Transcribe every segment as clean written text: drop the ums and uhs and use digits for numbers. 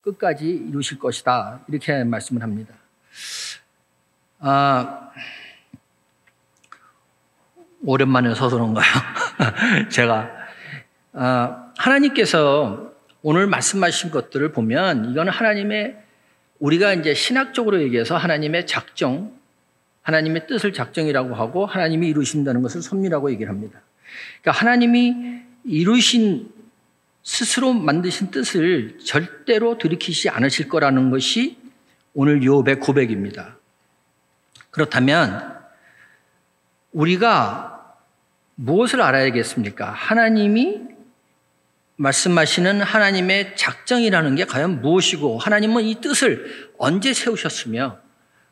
끝까지 이루실 것이다. 이렇게 말씀을 합니다. 오랜만에 서서 그런가요? 제가 하나님께서 오늘 말씀하신 것들을 보면 이거는 하나님의, 우리가 이제 신학적으로 얘기해서 하나님의 작정, 하나님의 뜻을 작정이라고 하고 하나님이 이루신다는 것을 섭리라고 얘기를 합니다. 그러니까 하나님이 이루신, 스스로 만드신 뜻을 절대로 들이키지 않으실 거라는 것이 오늘 욥의 고백입니다. 그렇다면 우리가 무엇을 알아야겠습니까? 하나님이 말씀하시는 하나님의 작정이라는 게 과연 무엇이고, 하나님은 이 뜻을 언제 세우셨으며,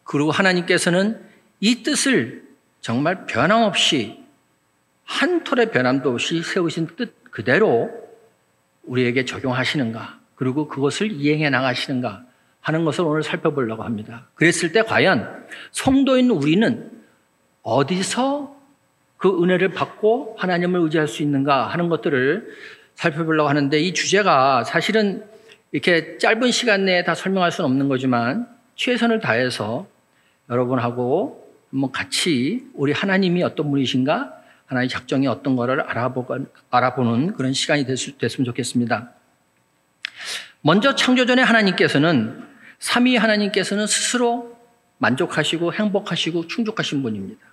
그리고 하나님께서는 이 뜻을 정말 변함없이, 한 톨의 변함도 없이 세우신 뜻 그대로 우리에게 적용하시는가, 그리고 그것을 이행해 나가시는가 하는 것을 오늘 살펴보려고 합니다. 그랬을 때 과연 성도인 우리는 어디서 그 은혜를 받고 하나님을 의지할 수 있는가 하는 것들을 살펴보려고 하는데, 이 주제가 사실은 이렇게 짧은 시간 내에 다 설명할 수는 없는 거지만 최선을 다해서 여러분하고 한번 같이 우리 하나님이 어떤 분이신가, 하나님의 작정이 어떤 거를 알아보는 그런 시간이 됐으면 좋겠습니다. 먼저 창조전에 하나님께서는, 삼위 하나님께서는 스스로 만족하시고 행복하시고 충족하신 분입니다.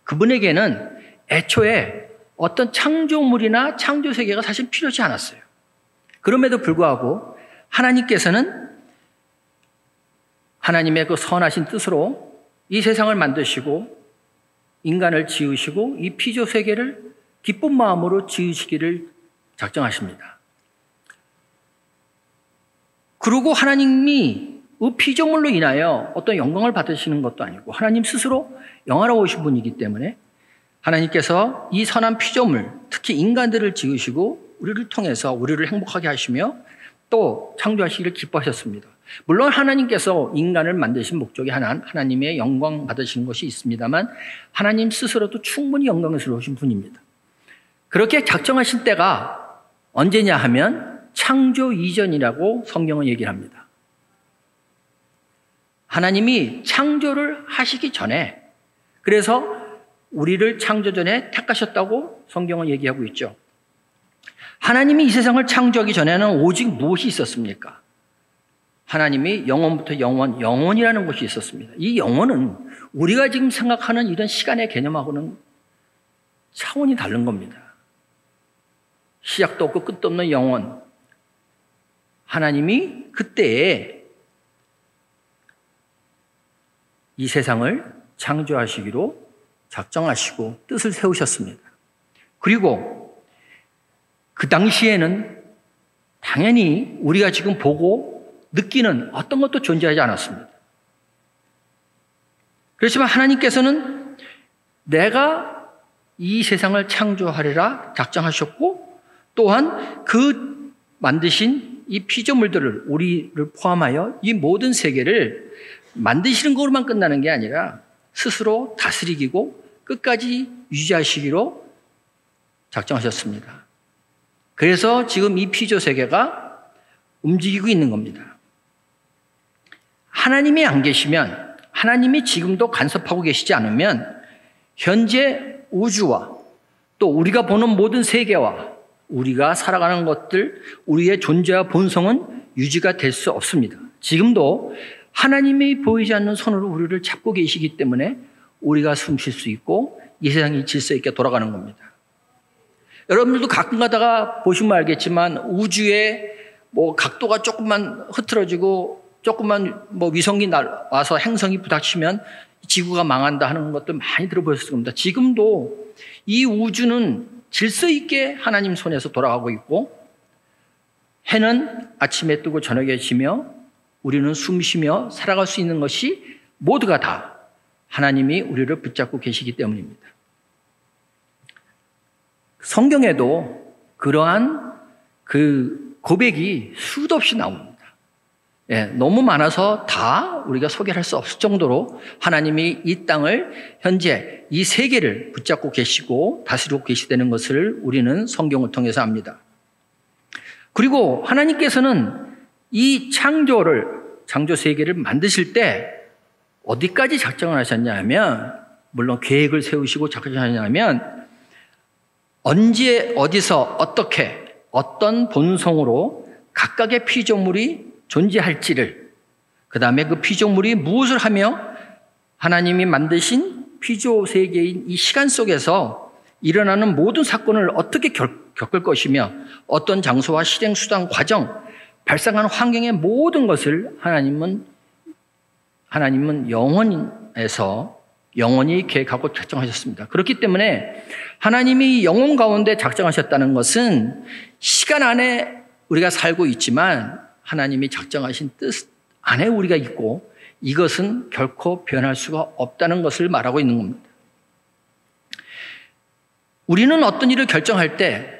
그분에게는 애초에 어떤 창조물이나 창조세계가 사실 필요하지 않았어요. 그럼에도 불구하고 하나님께서는 하나님의 그 선하신 뜻으로 이 세상을 만드시고 인간을 지으시고 이 피조세계를 기쁜 마음으로 지으시기를 작정하십니다. 그리고 하나님이 그 피조물로 인하여 어떤 영광을 받으시는 것도 아니고 하나님 스스로 영화로우신 분이기 때문에 하나님께서 이 선한 피조물, 특히 인간들을 지으시고 우리를 통해서 우리를 행복하게 하시며 또 창조하시기를 기뻐하셨습니다. 물론 하나님께서 인간을 만드신 목적이 하나님의 영광 받으시는 것이 있습니다만 하나님 스스로도 충분히 영광스러우신 분입니다. 그렇게 작정하신 때가 언제냐 하면 창조 이전이라고 성경은 얘기를 합니다. 하나님이 창조를 하시기 전에, 그래서 우리를 창조전에 택하셨다고 성경은 얘기하고 있죠. 하나님이 이 세상을 창조하기 전에는 오직 무엇이 있었습니까? 하나님이 영원부터 영원이라는 것이 있었습니다. 이 영원은 우리가 지금 생각하는 이런 시간의 개념하고는 차원이 다른 겁니다. 시작도 없고 끝도 없는 영원. 하나님이 그때에 이 세상을 창조하시기로 작정하시고 뜻을 세우셨습니다. 그리고 그 당시에는 당연히 우리가 지금 보고 느끼는 어떤 것도 존재하지 않았습니다. 그렇지만 하나님께서는 내가 이 세상을 창조하리라 작정하셨고, 또한 그 만드신 이 피조물들을, 우리를 포함하여 이 모든 세계를 만드시는 것으로만 끝나는 게 아니라 스스로 다스리고 끝까지 유지하시기로 작정하셨습니다. 그래서 지금 이 피조 세계가 움직이고 있는 겁니다. 하나님이 안 계시면, 하나님이 지금도 간섭하고 계시지 않으면 현재 우주와 또 우리가 보는 모든 세계와 우리가 살아가는 것들, 우리의 존재와 본성은 유지가 될 수 없습니다. 지금도 하나님이 보이지 않는 손으로 우리를 잡고 계시기 때문에 우리가 숨 쉴 수 있고 이 세상이 질서 있게 돌아가는 겁니다. 여러분들도 가끔 가다가 보시면 알겠지만 우주에 뭐 각도가 조금만 흐트러지고 조금만 뭐 위성이 와서 행성이 부닥치면 지구가 망한다 하는 것들 많이 들어보셨을 겁니다. 지금도 이 우주는 질서 있게 하나님 손에서 돌아가고 있고, 해는 아침에 뜨고 저녁에 지며 우리는 숨 쉬며 살아갈 수 있는 것이 모두가 다 하나님이 우리를 붙잡고 계시기 때문입니다. 성경에도 그러한 그 고백이 수도 없이 나옵니다. 너무 많아서 다 우리가 소개할 수 없을 정도로 하나님이 이 땅을, 현재 이 세계를 붙잡고 계시고 다스리고 계시다는 것을 우리는 성경을 통해서 압니다. 그리고 하나님께서는 이 창조 세계를 만드실 때 어디까지 작정을 하셨냐면, 물론 계획을 세우시고 작정하셨냐면, 언제 어디서 어떻게 어떤 본성으로 각각의 피조물이 존재할지를, 그 다음에 그 피조물이 무엇을 하며 하나님이 만드신 피조 세계인 이 시간 속에서 일어나는 모든 사건을 어떻게 겪을 것이며 어떤 장소와 실행 수단 과정, 발생하는 환경의 모든 것을 하나님은 영원히 계획하고 작정하셨습니다. 그렇기 때문에 하나님이 영혼 가운데 작정하셨다는 것은 시간 안에 우리가 살고 있지만 하나님이 작정하신 뜻 안에 우리가 있고, 이것은 결코 변할 수가 없다는 것을 말하고 있는 겁니다. 우리는 어떤 일을 결정할 때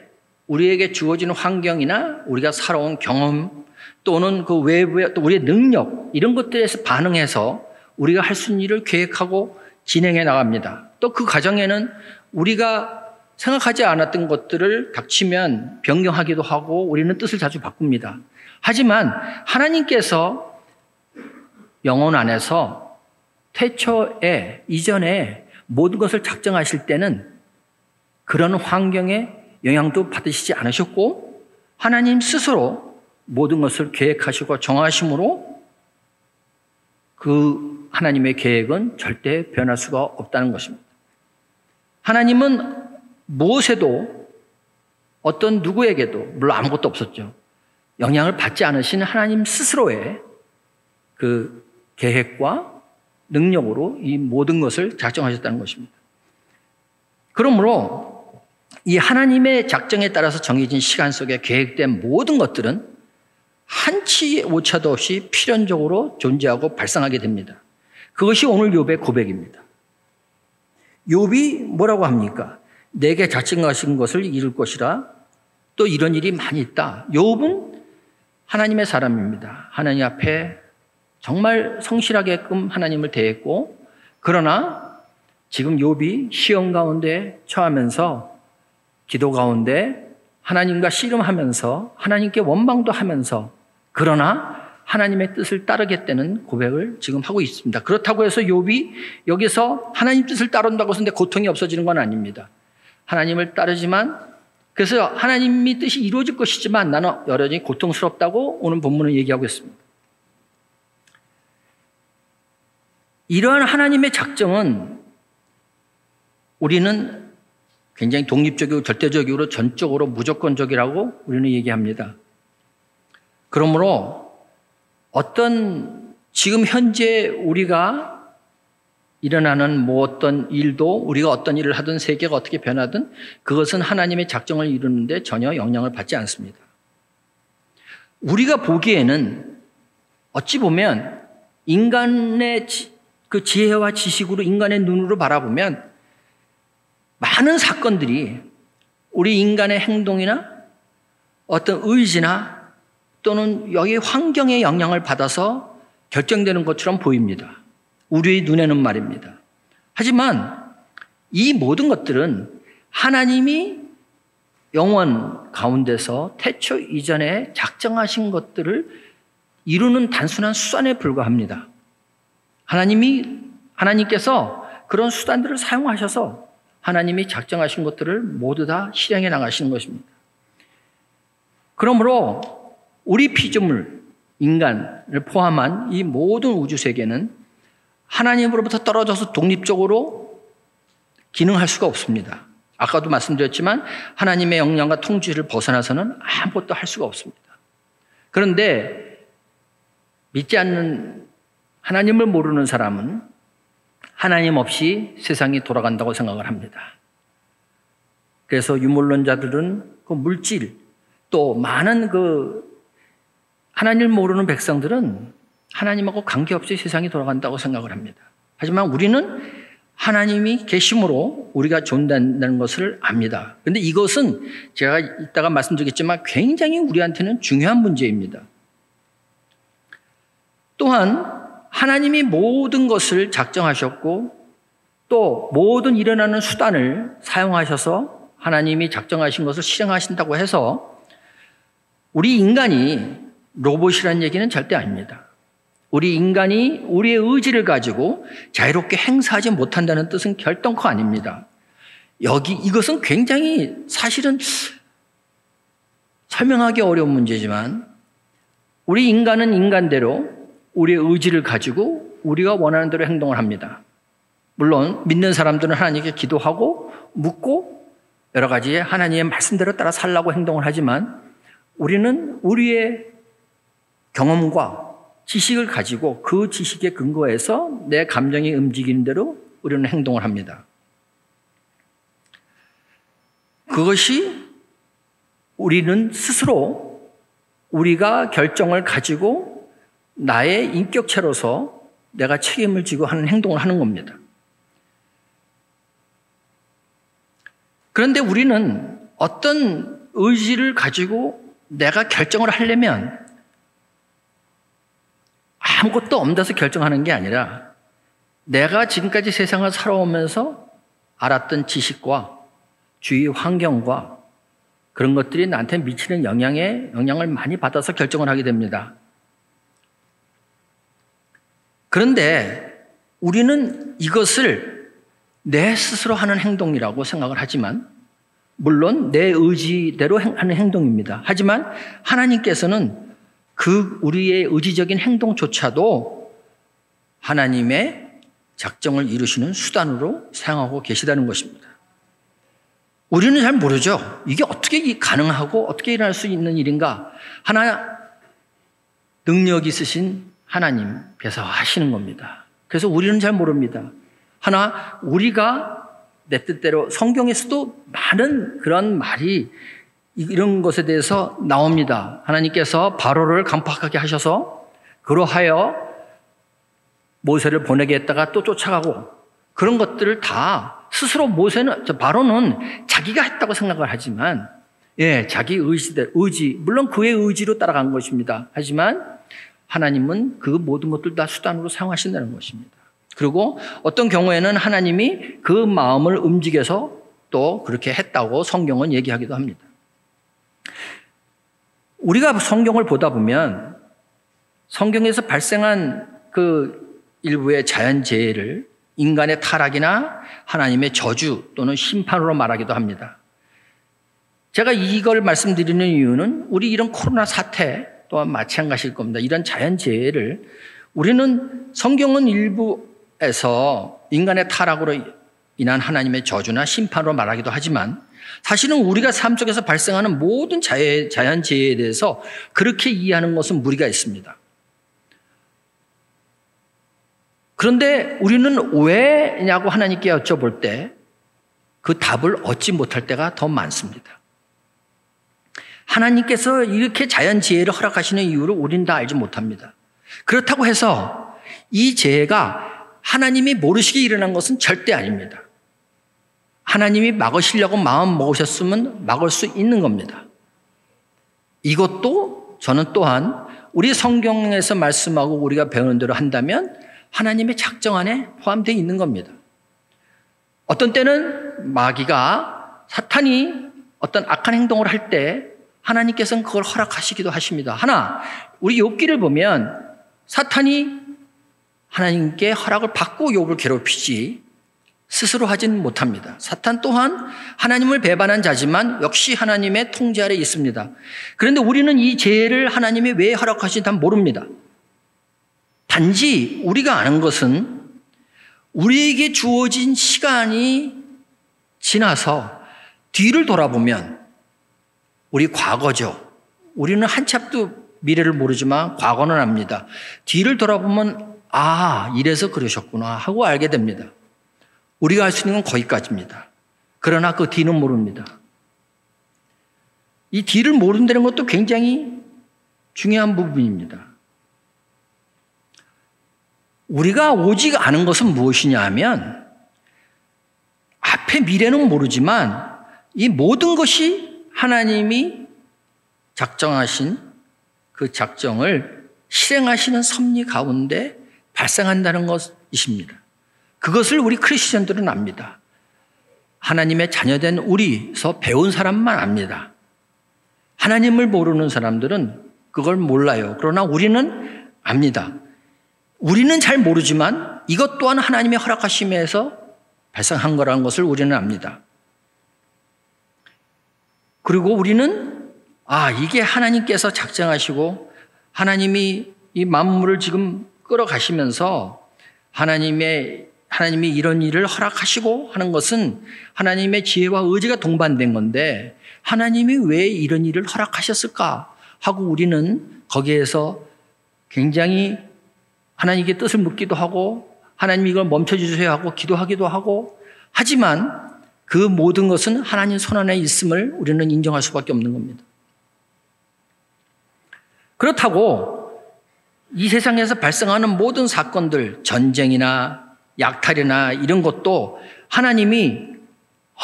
우리에게 주어지는 환경이나 우리가 살아온 경험 또는 그 외부의 또 우리의 능력, 이런 것들에서 반응해서 우리가 할 수 있는 일을 계획하고 진행해 나갑니다. 또 그 과정에는 우리가 생각하지 않았던 것들을 닥치면 변경하기도 하고 우리는 뜻을 자주 바꿉니다. 하지만 하나님께서 영혼 안에서 태초에 이전에 모든 것을 작정하실 때는 그런 환경에 영향도 받으시지 않으셨고, 하나님 스스로 모든 것을 계획하시고 정하심으로 그 하나님의 계획은 절대 변할 수가 없다는 것입니다. 하나님은 무엇에도 어떤 누구에게도, 물론 아무것도 없었죠, 영향을 받지 않으신 하나님 스스로의 그 계획과 능력으로 이 모든 것을 작정하셨다는 것입니다. 그러므로 이 하나님의 작정에 따라서 정해진 시간 속에 계획된 모든 것들은 한치 오차도 없이 필연적으로 존재하고 발생하게 됩니다. 그것이 오늘 욥의 고백입니다. 욥이 뭐라고 합니까? 내게 작정하신 것을 이룰 것이라. 또 이런 일이 많이 있다. 욥은 하나님의 사람입니다. 하나님 앞에 정말 성실하게끔 하나님을 대했고, 그러나 지금 욥이 시험 가운데 처하면서 기도 가운데 하나님과 씨름하면서 하나님께 원망도 하면서, 그러나 하나님의 뜻을 따르겠다는 고백을 지금 하고 있습니다. 그렇다고 해서 욥이 여기서 하나님 뜻을 따른다고 해서 내 고통이 없어지는 건 아닙니다. 하나님을 따르지만, 그래서 하나님의 뜻이 이루어질 것이지만 나는 여전히 고통스럽다고 오늘 본문은 얘기하고 있습니다. 이러한 하나님의 작정은 우리는 굉장히 독립적이고 절대적이고 전적으로 무조건적이라고 우리는 얘기합니다. 그러므로 어떤 지금 현재 우리가 일어나는 뭐 어떤 일도, 우리가 어떤 일을 하든 세계가 어떻게 변하든 그것은 하나님의 작정을 이루는데 전혀 영향을 받지 않습니다. 우리가 보기에는 어찌 보면 인간의 그 지혜와 지식으로, 인간의 눈으로 바라보면 많은 사건들이 우리 인간의 행동이나 어떤 의지나 또는 여기 환경의 영향을 받아서 결정되는 것처럼 보입니다. 우리의 눈에는 말입니다. 하지만 이 모든 것들은 하나님이 영원 가운데서 태초 이전에 작정하신 것들을 이루는 단순한 수단에 불과합니다. 하나님께서 그런 수단들을 사용하셔서 하나님이 작정하신 것들을 모두 다 실행해 나가시는 것입니다. 그러므로 우리 피조물, 인간을 포함한 이 모든 우주 세계는 하나님으로부터 떨어져서 독립적으로 기능할 수가 없습니다. 아까도 말씀드렸지만 하나님의 영향과 통치를 벗어나서는 아무것도 할 수가 없습니다. 그런데 믿지 않는, 하나님을 모르는 사람은 하나님 없이 세상이 돌아간다고 생각을 합니다. 그래서 유물론자들은 그 물질, 또 많은 하나님을 모르는 백성들은 하나님하고 관계없이 세상이 돌아간다고 생각을 합니다. 하지만 우리는 하나님이 계심으로 우리가 존재한다는 것을 압니다. 그런데 이것은 제가 이따가 말씀드리겠지만 굉장히 우리한테는 중요한 문제입니다. 또한 하나님이 모든 것을 작정하셨고 또 모든 일어나는 수단을 사용하셔서 하나님이 작정하신 것을 실행하신다고 해서 우리 인간이 로봇이라는 얘기는 절대 아닙니다. 우리 인간이 우리의 의지를 가지고 자유롭게 행사하지 못한다는 뜻은 결단코 아닙니다. 이것은 굉장히 사실은 설명하기 어려운 문제지만 우리 인간은 인간대로 우리의 의지를 가지고 우리가 원하는 대로 행동을 합니다. 물론 믿는 사람들은 하나님께 기도하고 묻고 여러 가지 하나님의 말씀대로 따라 살라고 행동을 하지만 우리는 우리의 경험과 지식을 가지고 그 지식에 근거해서 내 감정이 움직이는 대로 우리는 행동을 합니다. 그것이 우리는 스스로 우리가 결정을 가지고 나의 인격체로서 내가 책임을 지고 하는 행동을 하는 겁니다. 그런데 우리는 어떤 의지를 가지고 내가 결정을 하려면 아무것도 없는데서 결정하는 게 아니라 내가 지금까지 세상을 살아오면서 알았던 지식과 주위 환경과 그런 것들이 나한테 미치는 영향을 많이 받아서 결정을 하게 됩니다. 그런데 우리는 이것을 내 스스로 하는 행동이라고 생각을 하지만 물론 내 의지대로 하는 행동입니다. 하지만 하나님께서는 우리의 의지적인 행동조차도 하나님의 작정을 이루시는 수단으로 사용하고 계시다는 것입니다. 우리는 잘 모르죠. 이게 어떻게 가능하고 어떻게 일어날 수 있는 일인가? 능력 있으신 하나님께서 하시는 겁니다. 그래서 우리는 잘 모릅니다. 우리가 내 뜻대로 성경에서도 많은 그런 말이 이런 것에 대해서 나옵니다. 하나님께서 바로를 강팍하게 하셔서 그러하여 모세를 보내게 했다가 또 쫓아가고 그런 것들을 다 스스로 바로는 자기가 했다고 생각을 하지만 자기 의지 물론 그의 의지로 따라간 것입니다. 하지만 하나님은 그 모든 것들 다 수단으로 사용하신다는 것입니다. 그리고 어떤 경우에는 하나님이 그 마음을 움직여서 또 그렇게 했다고 성경은 얘기하기도 합니다. 우리가 성경을 보다 보면 성경에서 발생한 그 일부의 자연재해를 인간의 타락이나 하나님의 저주 또는 심판으로 말하기도 합니다. 제가 이걸 말씀드리는 이유는 우리 이런 코로나 사태 또한 마찬가지일 겁니다. 이런 자연재해를 우리는 성경은 일부에서 인간의 타락으로 인한 하나님의 저주나 심판으로 말하기도 하지만 사실은 우리가 삶 속에서 발생하는 모든 자연재해에 대해서 그렇게 이해하는 것은 무리가 있습니다. 그런데 우리는 왜냐고 하나님께 여쭤볼 때 그 답을 얻지 못할 때가 더 많습니다. 하나님께서 이렇게 자연재해를 허락하시는 이유를 우리는 다 알지 못합니다. 그렇다고 해서 이 재해가 하나님이 모르시게 일어난 것은 절대 아닙니다. 하나님이 막으시려고 마음 먹으셨으면 막을 수 있는 겁니다. 이것도 저는 또한 우리 성경에서 말씀하고 우리가 배우는 대로 한다면 하나님의 작정 안에 포함되어 있는 겁니다. 어떤 때는 사탄이 어떤 악한 행동을 할 때 하나님께서는 그걸 허락하시기도 하십니다. 우리 욥기를 보면 사탄이 하나님께 허락을 받고 욥을 괴롭히지 스스로 하진 못합니다. 사탄 또한 하나님을 배반한 자지만 역시 하나님의 통제 아래 있습니다. 그런데 우리는 이 재해를 하나님이 왜 허락하신지 모릅니다. 단지 우리가 아는 것은 우리에게 주어진 시간이 지나서 뒤를 돌아보면 우리 과거죠. 우리는 한참도 미래를 모르지만 과거는 압니다. 뒤를 돌아보면 이래서 그러셨구나 하고 알게 됩니다. 우리가 알 수 있는 건 거기까지입니다. 그러나 그 뒤는 모릅니다. 이 뒤를 모른다는 것도 굉장히 중요한 부분입니다. 우리가 오직 아는 것은 무엇이냐 하면 앞의 미래는 모르지만 이 모든 것이 하나님이 작정하신 그 작정을 실행하시는 섭리 가운데 발생한다는 것이십니다. 그것을 우리 크리스천들은 압니다. 하나님의 자녀된 우리서 배운 사람만 압니다. 하나님을 모르는 사람들은 그걸 몰라요. 그러나 우리는 압니다. 우리는 잘 모르지만 이것 또한 하나님의 허락하심에서 발생한 거라는 것을 우리는 압니다. 그리고 우리는 이게 하나님께서 작정하시고 하나님이 이 만물을 지금 끌어가시면서 하나님이 이런 일을 허락하시고 하는 것은 하나님의 지혜와 의지가 동반된 건데 하나님이 왜 이런 일을 허락하셨을까 하고 우리는 거기에서 굉장히 하나님께 뜻을 묻기도 하고 하나님 이걸 멈춰주세요 하고 기도하기도 하고 하지만 그 모든 것은 하나님 손안에 있음을 우리는 인정할 수밖에 없는 겁니다. 그렇다고 이 세상에서 발생하는 모든 사건들, 전쟁이나 약탈이나 이런 것도 하나님이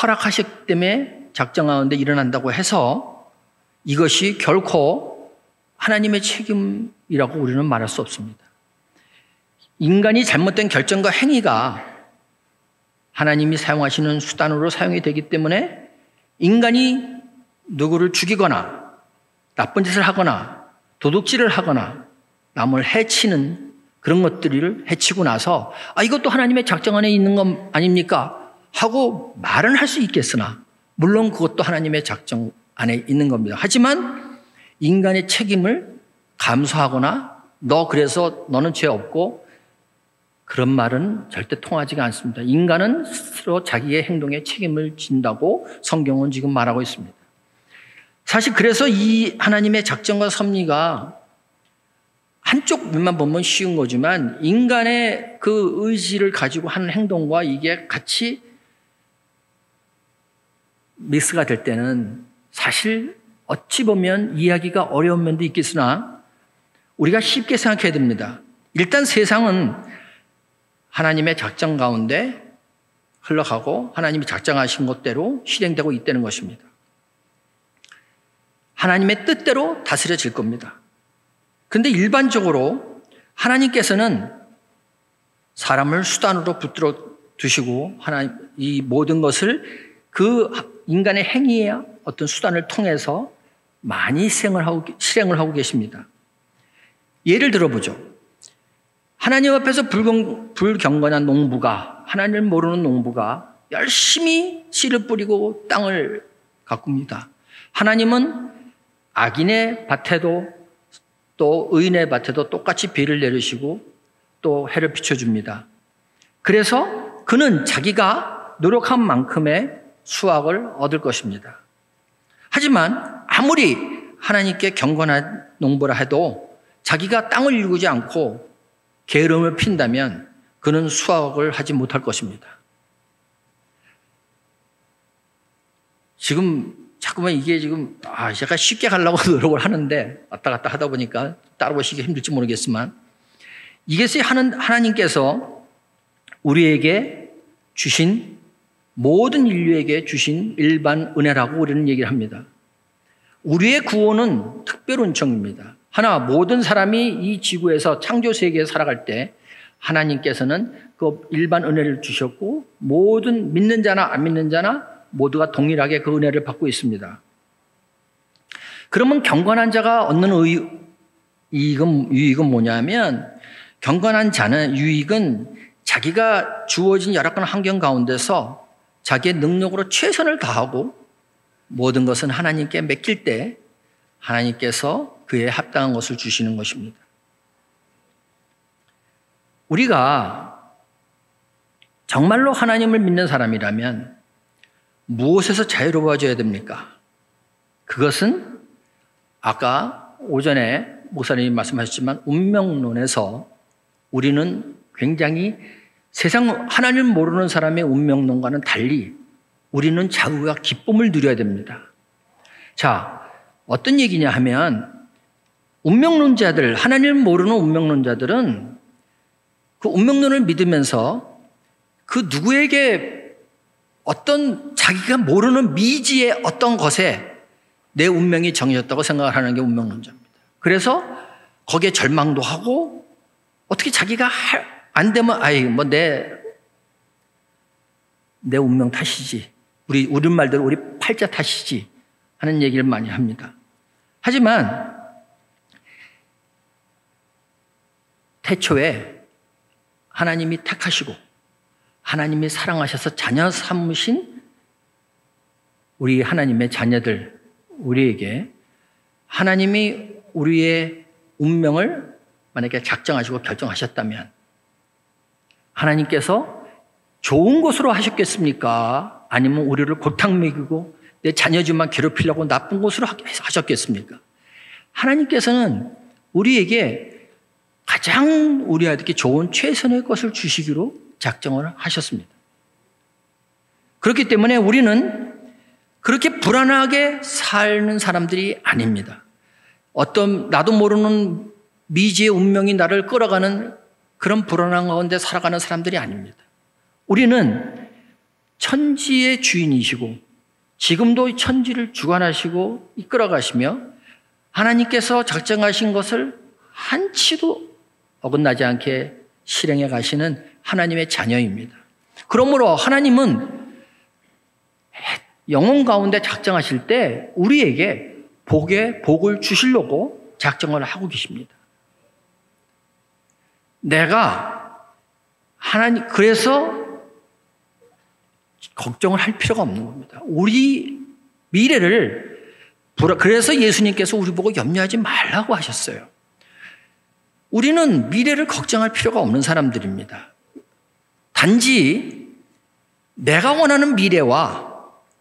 허락하셨기 때문에 작정하는데 일어난다고 해서 이것이 결코 하나님의 책임이라고 우리는 말할 수 없습니다. 인간이 잘못된 결정과 행위가 하나님이 사용하시는 수단으로 사용이 되기 때문에 인간이 누구를 죽이거나 나쁜 짓을 하거나 도둑질을 하거나 남을 해치는 그런 것들을 해치고 나서 이것도 하나님의 작정 안에 있는 것 아닙니까? 하고 말은 할 수 있겠으나 물론 그것도 하나님의 작정 안에 있는 겁니다. 하지만 인간의 책임을 감수하거나 그래서 너는 죄 없고 그런 말은 절대 통하지가 않습니다. 인간은 스스로 자기의 행동에 책임을 진다고 성경은 지금 말하고 있습니다. 사실 그래서 이 하나님의 작정과 섭리가 한쪽 면만 보면 쉬운 거지만 인간의 그 의지를 가지고 하는 행동과 이게 같이 믹스가 될 때는 사실 어찌 보면 이해하기가 어려운 면도 있겠으나 우리가 쉽게 생각해야 됩니다. 일단 세상은 하나님의 작정 가운데 흘러가고 하나님이 작정하신 것대로 실행되고 있다는 것입니다. 하나님의 뜻대로 다스려질 겁니다. 그런데 일반적으로 하나님께서는 사람을 수단으로 붙들어 두시고 이 모든 것을 그 인간의 행위야 어떤 수단을 통해서 많이 실행을 하고 계십니다. 예를 들어보죠. 하나님 앞에서 불경건한 농부가, 하나님을 모르는 농부가 열심히 씨를 뿌리고 땅을 가꿉니다. 하나님은 악인의 밭에도 또 의인의 밭에도 똑같이 비를 내리시고 또 해를 비춰줍니다. 그래서 그는 자기가 노력한 만큼의 수확을 얻을 것입니다. 하지만 아무리 하나님께 경건한 농부라 해도 자기가 땅을 일구지 않고 게으름을 핀다면 그는 수확을 하지 못할 것입니다. 지금 자꾸만 이게 지금 약간 쉽게 가려고 노력을 하는데 왔다 갔다 하다 보니까 따라오시기 힘들지 모르겠지만 이것이 하나님께서 우리에게 주신 모든 인류에게 주신 일반 은혜라고 우리는 얘기를 합니다. 우리의 구원은 특별 은총입니다. 모든 사람이 이 지구에서 창조 세계에 살아갈 때 하나님께서는 그 일반 은혜를 주셨고 모든 믿는 자나 안 믿는 자나 모두가 동일하게 그 은혜를 받고 있습니다. 그러면 경건한 자가 얻는 유익은 뭐냐면 경건한 자는 유익은 자기가 주어진 열악한 환경 가운데서 자기의 능력으로 최선을 다하고 모든 것은 하나님께 맡길 때 하나님께서 그에 합당한 것을 주시는 것입니다. 우리가 정말로 하나님을 믿는 사람이라면 무엇에서 자유로워져야 됩니까? 그것은 아까 오전에 목사님이 말씀하셨지만 운명론에서 우리는 굉장히 세상 하나님을 모르는 사람의 운명론과는 달리 우리는 자유와 기쁨을 누려야 됩니다. 자, 어떤 얘기냐 하면 운명론자들, 하나님을 모르는 운명론자들은 그 운명론을 믿으면서 그 누구에게 어떤 자기가 모르는 미지의 어떤 것에 내 운명이 정해졌다고 생각을 하는 게 운명론자입니다. 그래서 거기에 절망도 하고 어떻게 자기가 안 되면 내 운명 탓이지. 우리 말대로 우리 팔자 탓이지 하는 얘기를 많이 합니다. 하지만 태초에 하나님이 택하시고 하나님이 사랑하셔서 자녀 삼으신 우리 하나님의 자녀들, 우리에게 하나님이 우리의 운명을 만약에 작정하시고 결정하셨다면 하나님께서 좋은 것으로 하셨겠습니까? 아니면 우리를 골탕 먹이고 내 자녀지만 괴롭히려고 나쁜 것으로 하셨겠습니까? 하나님께서는 우리에게 가장 우리에게 좋은 최선의 것을 주시기로 작정을 하셨습니다. 그렇기 때문에 우리는 그렇게 불안하게 사는 사람들이 아닙니다. 어떤 나도 모르는 미지의 운명이 나를 끌어가는 그런 불안한 가운데 살아가는 사람들이 아닙니다. 우리는 천지의 주인이시고 지금도 천지를 주관하시고 이끌어가시며 하나님께서 작정하신 것을 한치도 어긋나지 않게 실행해 가시는 하나님의 자녀입니다. 그러므로 하나님은 영혼 가운데 작정하실 때 우리에게 복을 주시려고 작정을 하고 계십니다. 그래서 걱정을 할 필요가 없는 겁니다. 우리 미래를, 그래서 예수님께서 우리 보고 염려하지 말라고 하셨어요. 우리는 미래를 걱정할 필요가 없는 사람들입니다. 단지 내가 원하는 미래와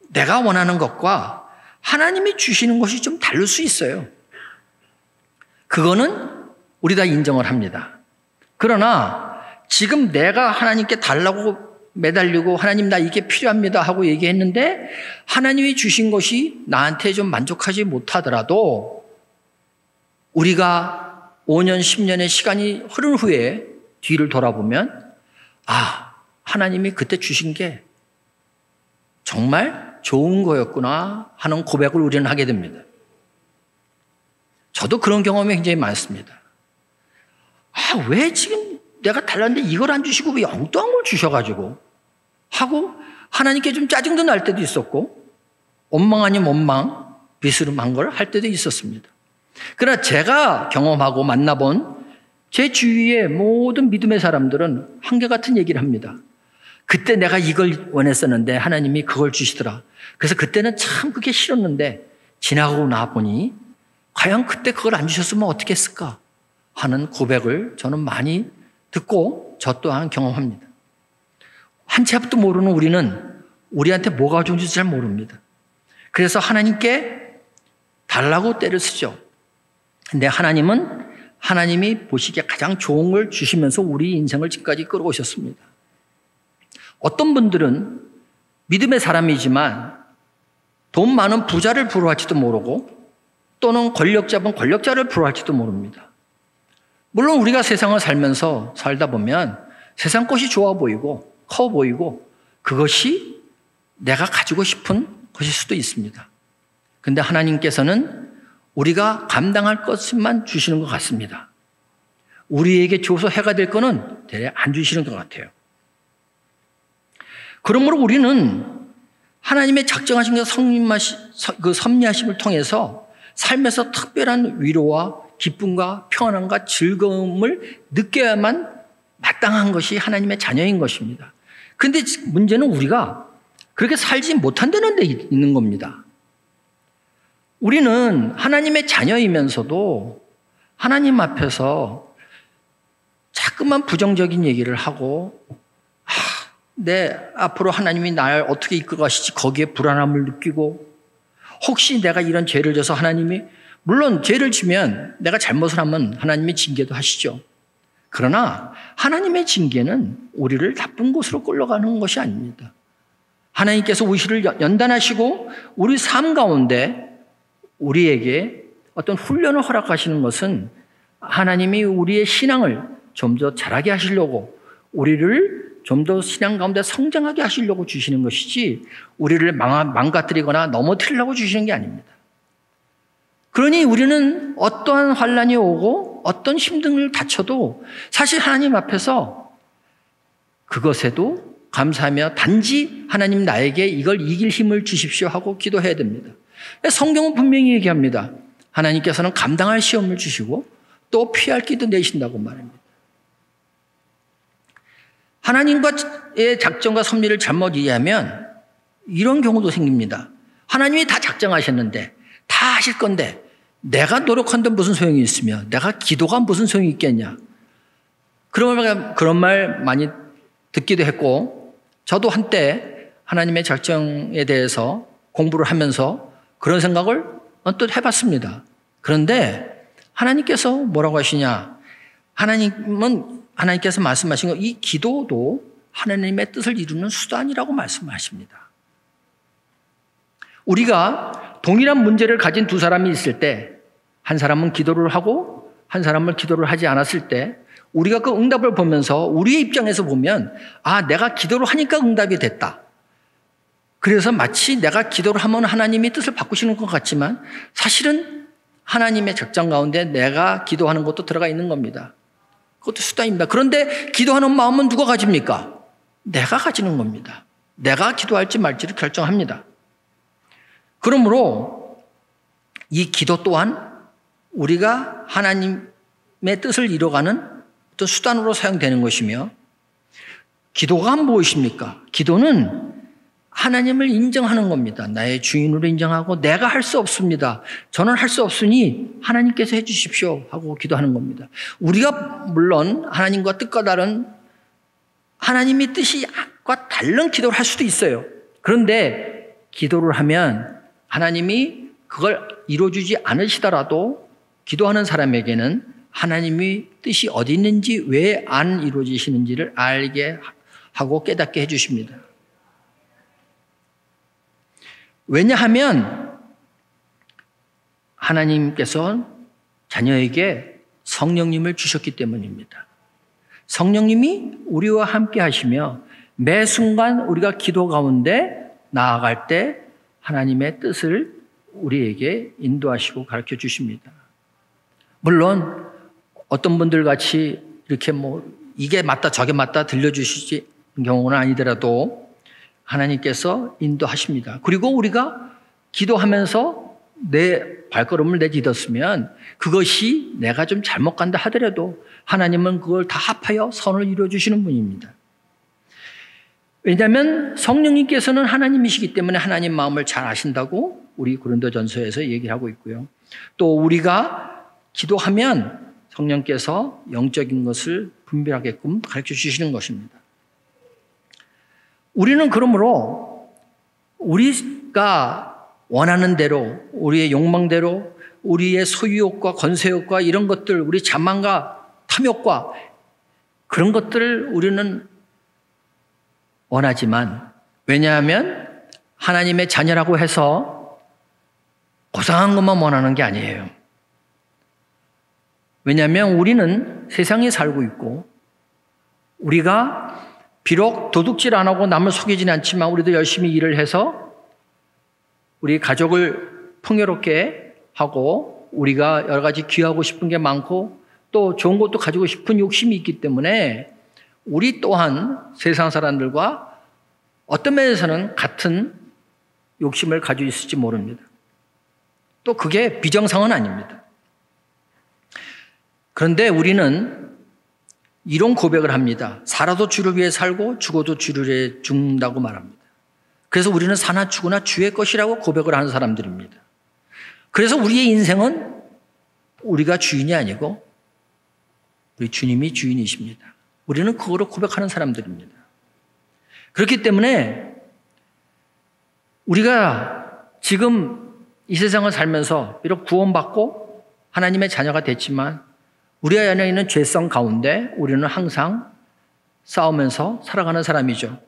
내가 원하는 것과 하나님이 주시는 것이 좀 다를 수 있어요. 그거는 우리 다 인정을 합니다. 그러나 지금 내가 하나님께 달라고 매달리고 하나님 나 이게 필요합니다 하고 얘기했는데 하나님이 주신 것이 나한테 좀 만족하지 못하더라도 우리가 5년, 10년의 시간이 흐른 후에 뒤를 돌아보면 하나님이 그때 주신 게 정말 좋은 거였구나 하는 고백을 우리는 하게 됩니다. 저도 그런 경험이 굉장히 많습니다. 왜 지금 내가 달랐는데 이걸 안 주시고 왜 엉뚱한 걸 주셔가지고 하고 하나님께 좀 짜증도 날 때도 있었고 원망 아닌 원망 비스름한 걸 할 때도 있었습니다. 그러나 제가 경험하고 만나본 제 주위의 모든 믿음의 사람들은 한결같은 얘기를 합니다. 그때 내가 이걸 원했었는데 하나님이 그걸 주시더라. 그래서 그때는 참 그게 싫었는데 지나고 나보니 과연 그때 그걸 안 주셨으면 어떻게 했을까 하는 고백을 저는 많이 듣고 저 또한 경험합니다. 한 치 앞도 모르는 우리는 우리한테 뭐가 좋은지 잘 모릅니다. 그래서 하나님께 달라고 때를 쓰죠. 근데 하나님은 하나님이 보시기에 가장 좋은 걸 주시면서 우리 인생을 지금까지 끌어오셨습니다. 어떤 분들은 믿음의 사람이지만 돈 많은 부자를 부러워할지도 모르고 또는 권력 잡은 권력자를 부러워할지도 모릅니다. 물론 우리가 세상을 살다 보면 세상 것이 좋아 보이고 커 보이고 그것이 내가 가지고 싶은 것일 수도 있습니다. 그런데 하나님께서는 우리가 감당할 것만 주시는 것 같습니다. 우리에게 줘서 해가 될 거는 대략 안 주시는 것 같아요. 그러므로 우리는 하나님의 작정하신 그 섭리하심을 통해서 삶에서 특별한 위로와 기쁨과 평안함과 즐거움을 느껴야만 마땅한 것이 하나님의 자녀인 것입니다. 그런데 문제는 우리가 그렇게 살지 못한다는 데 있는 겁니다. 우리는 하나님의 자녀이면서도 하나님 앞에서 자꾸만 부정적인 얘기를 하고 앞으로 하나님이 날 어떻게 이끌어 가실지 거기에 불안함을 느끼고 혹시 내가 이런 죄를 져서 하나님이 물론 죄를 지면 내가 잘못을 하면 하나님이 징계도 하시죠. 그러나 하나님의 징계는 우리를 나쁜 곳으로 끌려가는 것이 아닙니다. 하나님께서 우리를 연단하시고 우리 삶 가운데 우리에게 어떤 훈련을 허락하시는 것은 하나님이 우리의 신앙을 좀 더 자라게 하시려고 우리를 좀 더 신앙 가운데 성장하게 하시려고 주시는 것이지 우리를 망가뜨리거나 넘어뜨리려고 주시는 게 아닙니다. 그러니 우리는 어떠한 환난이 오고 어떤 힘듦을 다쳐도 사실 하나님 앞에서 그것에도 감사하며 단지 하나님 나에게 이걸 이길 힘을 주십시오 하고 기도해야 됩니다. 성경은 분명히 얘기합니다. 하나님께서는 감당할 시험을 주시고 또 피할 길도 내신다고 말합니다. 하나님과의 작정과 섭리를 잘못 이해하면 이런 경우도 생깁니다. 하나님이 다 작정하셨는데 다 하실 건데 내가 노력한데 무슨 소용이 있으며 내가 기도가 무슨 소용이 있겠냐. 그런 말 많이 듣기도 했고 저도 한때 하나님의 작정에 대해서 공부를 하면서 그런 생각을 언뜻 해봤습니다. 그런데 하나님께서 뭐라고 하시냐. 하나님께서 말씀하신 거 이 기도도 하나님의 뜻을 이루는 수단이라고 말씀하십니다. 우리가 동일한 문제를 가진 두 사람이 있을 때 한 사람은 기도를 하고 한 사람은 기도를 하지 않았을 때 우리가 그 응답을 보면서 우리의 입장에서 보면 내가 기도를 하니까 응답이 됐다. 그래서 마치 내가 기도를 하면 하나님이 뜻을 바꾸시는 것 같지만 사실은 하나님의 작정 가운데 내가 기도하는 것도 들어가 있는 겁니다. 그것도 수단입니다. 그런데 기도하는 마음은 누가 가집니까? 내가 가지는 겁니다. 내가 기도할지 말지를 결정합니다. 그러므로 이 기도 또한 우리가 하나님의 뜻을 이뤄가는 어떤 수단으로 사용되는 것이며 기도가 무엇입니까? 기도는 하나님을 인정하는 겁니다. 나의 주인으로 인정하고 내가 할 수 없습니다. 저는 할 수 없으니 하나님께서 해 주십시오 하고 기도하는 겁니다. 우리가 물론 하나님과 뜻과 다른 하나님의 뜻과 다른 기도를 할 수도 있어요. 그런데 기도를 하면 하나님이 그걸 이루어주지 않으시더라도 기도하는 사람에게는 하나님의 뜻이 어디 있는지 왜 안 이루어지시는지를 알게 하고 깨닫게 해주십니다. 왜냐하면 하나님께서 자녀에게 성령님을 주셨기 때문입니다. 성령님이 우리와 함께 하시며 매 순간 우리가 기도 가운데 나아갈 때 하나님의 뜻을 우리에게 인도하시고 가르쳐 주십니다. 물론 어떤 분들 같이 이렇게 이게 맞다 저게 맞다 들려주시지 경우는 아니더라도 하나님께서 인도하십니다. 그리고 우리가 기도하면서 내 발걸음을 내딛었으면 그것이 내가 좀 잘못 간다 하더라도 하나님은 그걸 다 합하여 선을 이루어주시는 분입니다. 왜냐하면 성령님께서는 하나님이시기 때문에 하나님 마음을 잘 아신다고 우리 고린도전서에서 얘기를 하고 있고요. 또 우리가 기도하면 성령께서 영적인 것을 분별하게끔 가르쳐 주시는 것입니다. 우리는 그러므로 우리가 원하는 대로 우리의 욕망대로 우리의 소유욕과 권세욕과 이런 것들 우리 자만과 탐욕과 그런 것들을 우리는 원하지만 왜냐하면 하나님의 자녀라고 해서 고상한 것만 원하는 게 아니에요. 왜냐하면 우리는 세상에 살고 있고 우리가 비록 도둑질 안 하고 남을 속이지는 않지만 우리도 열심히 일을 해서 우리 가족을 풍요롭게 하고 우리가 여러 가지 귀하고 싶은 게 많고 또 좋은 것도 가지고 싶은 욕심이 있기 때문에 우리 또한 세상 사람들과 어떤 면에서는 같은 욕심을 가지고 있을지 모릅니다. 또 그게 비정상은 아닙니다. 그런데 우리는 이런 고백을 합니다. 살아도 주를 위해 살고 죽어도 주를 위해 죽는다고 말합니다. 그래서 우리는 사나 죽으나 주의 것이라고 고백을 하는 사람들입니다. 그래서 우리의 인생은 우리가 주인이 아니고 우리 주님이 주인이십니다. 우리는 그거로 고백하는 사람들입니다. 그렇기 때문에 우리가 지금 이 세상을 살면서 비록 구원받고 하나님의 자녀가 됐지만 우리 안에 있는 죄성 가운데 우리는 항상 싸우면서 살아가는 사람이죠.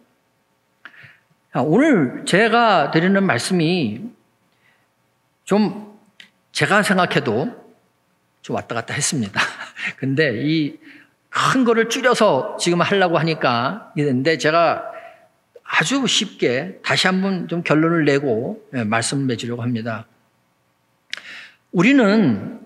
오늘 제가 드리는 말씀이 좀 제가 생각해도 좀 왔다 갔다 했습니다. 근데 이 큰 거를 줄여서 지금 하려고 하니까 이랬는데 제가 아주 쉽게 다시 한번 좀 결론을 내고 말씀을 맺으려고 합니다. 우리는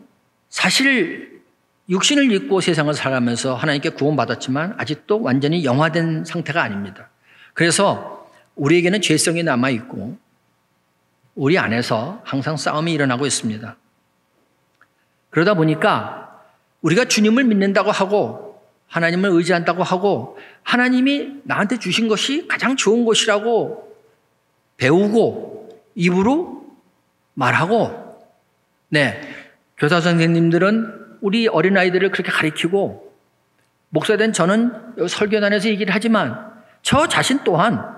사실 육신을 입고 세상을 살아가면서 하나님께 구원받았지만 아직도 완전히 영화된 상태가 아닙니다. 그래서 우리에게는 죄성이 남아있고 우리 안에서 항상 싸움이 일어나고 있습니다. 그러다 보니까 우리가 주님을 믿는다고 하고 하나님을 의지한다고 하고 하나님이 나한테 주신 것이 가장 좋은 것이라고 배우고 입으로 말하고, 네, 교사 선생님들은 우리 어린아이들을 그렇게 가르치고, 목사된 저는 설교단에서 얘기를 하지만 저 자신 또한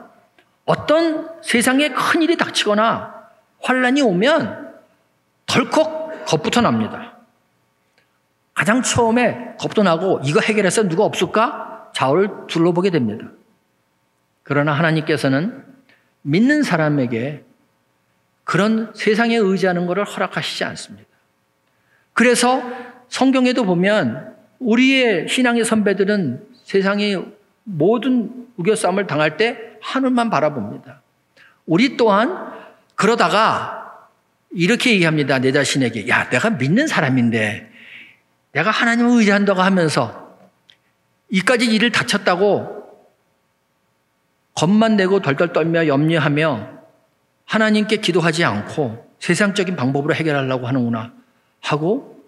어떤 세상에 큰일이 닥치거나 환란이 오면 덜컥 겁부터 납니다. 가장 처음에 겁도 나고 이거 해결해서 누가 없을까? 좌우를 둘러보게 됩니다. 그러나 하나님께서는 믿는 사람에게 그런 세상에 의지하는 것을 허락하시지 않습니다. 그래서 성경에도 보면 우리의 신앙의 선배들은 세상의 모든 우겨싸움을 당할 때 하늘만 바라봅니다. 우리 또한 그러다가 이렇게 얘기합니다. 내 자신에게, 야, 내가 믿는 사람인데 내가 하나님을 의지한다고 하면서 이까지 일을 닥쳤다고 겁만 내고 덜덜 떨며 염려하며 하나님께 기도하지 않고 세상적인 방법으로 해결하려고 하는구나 하고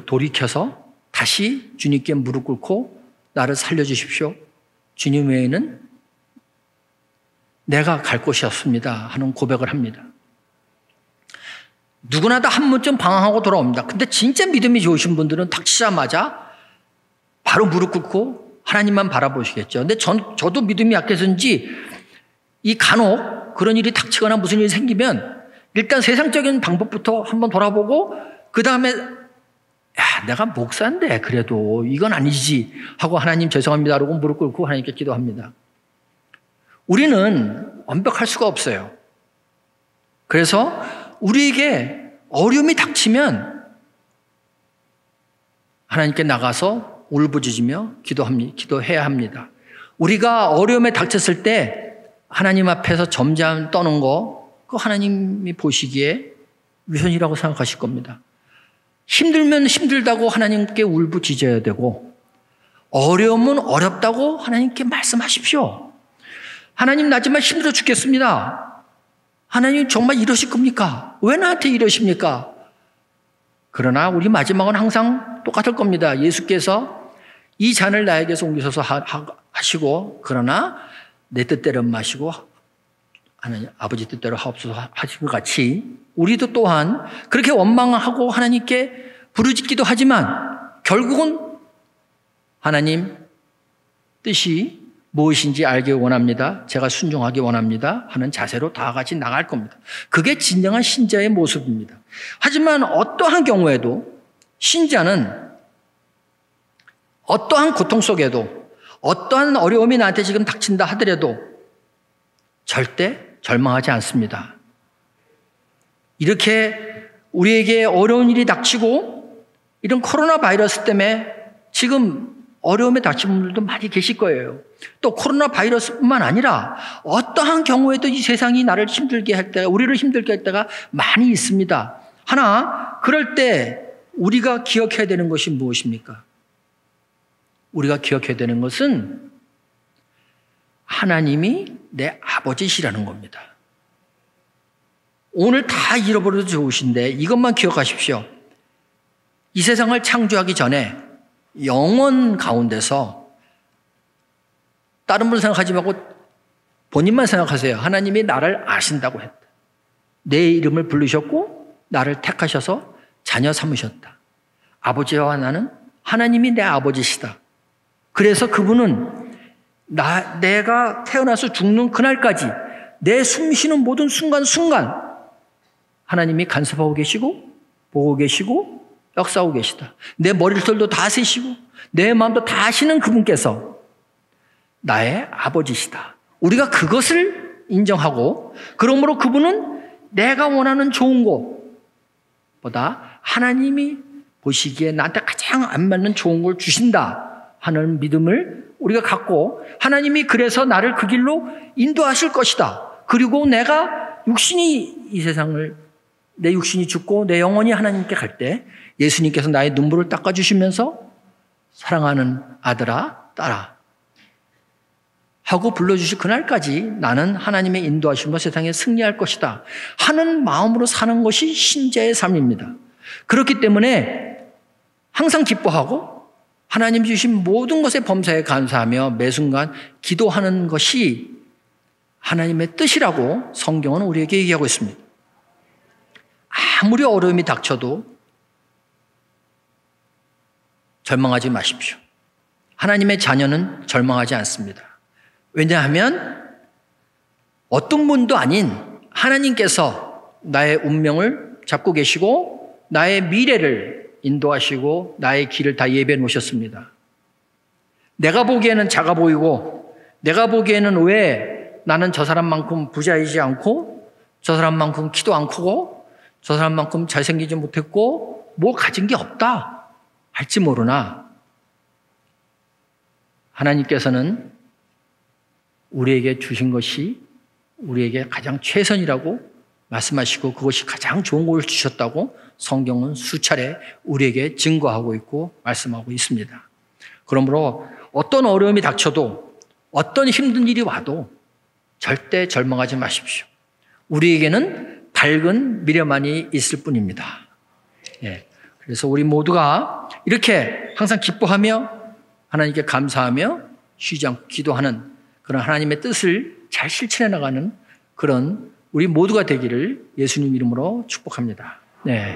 돌이켜서 다시 주님께 무릎 꿇고 나를 살려주십시오. 주님 외에는 내가 갈 곳이 없습니다 하는 고백을 합니다. 누구나 다 한 번쯤 방황하고 돌아옵니다. 근데 진짜 믿음이 좋으신 분들은 닥치자마자 바로 무릎 꿇고 하나님만 바라보시겠죠. 근데 저도 믿음이 약해서인지 이 간혹 그런 일이 닥치거나 무슨 일이 생기면 일단 세상적인 방법부터 한번 돌아보고 그 다음에 야, 내가 목사인데 그래도 이건 아니지 하고 하나님 죄송합니다 그러고 무릎 꿇고 하나님께 기도합니다. 우리는 완벽할 수가 없어요. 그래서 우리에게 어려움이 닥치면 하나님께 나가서 울부짖으며 기도해야 합니다. 우리가 어려움에 닥쳤을 때 하나님 앞에서 점잠 떠는 거, 그거 하나님이 보시기에 위선이라고 생각하실 겁니다. 힘들면 힘들다고 하나님께 울부짖어야 되고, 어려움은 어렵다고 하나님께 말씀하십시오. 하나님 나 정말 힘들어 죽겠습니다. 하나님 정말 이러실 겁니까? 왜 나한테 이러십니까? 그러나 우리 마지막은 항상 똑같을 겁니다. 예수께서 이 잔을 나에게서 옮기셔서 하시고, 그러나 내 뜻대로 마시고 하나님 아버지 뜻대로 하옵소서 하신 것 같이 우리도 또한 그렇게 원망하고 하나님께 부르짖기도 하지만 결국은 하나님 뜻이 무엇인지 알기 원합니다. 제가 순종하기 원합니다 하는 자세로 다 같이 나갈 겁니다. 그게 진정한 신자의 모습입니다. 하지만 어떠한 경우에도 신자는 어떠한 고통 속에도 어떠한 어려움이 나한테 지금 닥친다 하더라도 절대 절망하지 않습니다. 이렇게 우리에게 어려운 일이 닥치고 이런 코로나 바이러스 때문에 지금 어려움에 닥친 분들도 많이 계실 거예요. 또 코로나 바이러스뿐만 아니라 어떠한 경우에도 이 세상이 나를 힘들게 할 때가, 우리를 힘들게 할 때가 많이 있습니다. 하나, 그럴 때 우리가 기억해야 되는 것이 무엇입니까? 우리가 기억해야 되는 것은 하나님이 내 아버지시라는 겁니다. 오늘 다 잃어버려도 좋으신데 이것만 기억하십시오. 이 세상을 창조하기 전에 영원 가운데서 다른 분 생각하지 말고 본인만 생각하세요. 하나님이 나를 아신다고 했다. 내 이름을 부르셨고 나를 택하셔서 자녀 삼으셨다. 아버지와 나는 하나님이 내 아버지시다. 그래서 그분은 내가 태어나서 죽는 그날까지 내 숨쉬는 모든 순간순간 하나님이 간섭하고 계시고 보고 계시고 역사하고 계시다. 내 머리털도 다 세시고 내 마음도 다 아시는 그분께서 나의 아버지시다. 우리가 그것을 인정하고 그러므로 그분은 내가 원하는 좋은 것보다 하나님이 보시기에 나한테 가장 안 맞는 좋은 걸 주신다 하는 믿음을 우리가 갖고 하나님이 그래서 나를 그 길로 인도하실 것이다. 그리고 내가 육신이 이 세상을 내 육신이 죽고 내 영혼이 하나님께 갈 때 예수님께서 나의 눈물을 닦아주시면서 사랑하는 아들아 딸아 하고 불러주실 그날까지 나는 하나님의 인도하심으로 세상에 승리할 것이다 하는 마음으로 사는 것이 신자의 삶입니다. 그렇기 때문에 항상 기뻐하고 하나님 주신 모든 것에 범사에 감사하며 매 순간 기도하는 것이 하나님의 뜻이라고 성경은 우리에게 얘기하고 있습니다. 아무리 어려움이 닥쳐도 절망하지 마십시오. 하나님의 자녀는 절망하지 않습니다. 왜냐하면 어떤 분도 아닌 하나님께서 나의 운명을 잡고 계시고 나의 미래를 인도하시고 나의 길을 다 예배해 놓으셨습니다. 내가 보기에는 작아 보이고 내가 보기에는 왜 나는 저 사람만큼 부자이지 않고 저 사람만큼 키도 안 크고 저 사람만큼 잘생기지 못했고 뭐 가진 게 없다 할지 모르나 하나님께서는 우리에게 주신 것이 우리에게 가장 최선이라고 말씀하시고 그것이 가장 좋은 걸 주셨다고 성경은 수차례 우리에게 증거하고 있고 말씀하고 있습니다. 그러므로 어떤 어려움이 닥쳐도 어떤 힘든 일이 와도 절대 절망하지 마십시오. 우리에게는 밝은 미래만이 있을 뿐입니다. 예. 그래서 우리 모두가 이렇게 항상 기뻐하며 하나님께 감사하며 쉬지 않고 기도하는 그런 하나님의 뜻을 잘 실천해 나가는 그런 우리 모두가 되기를 예수님 이름으로 축복합니다. 네.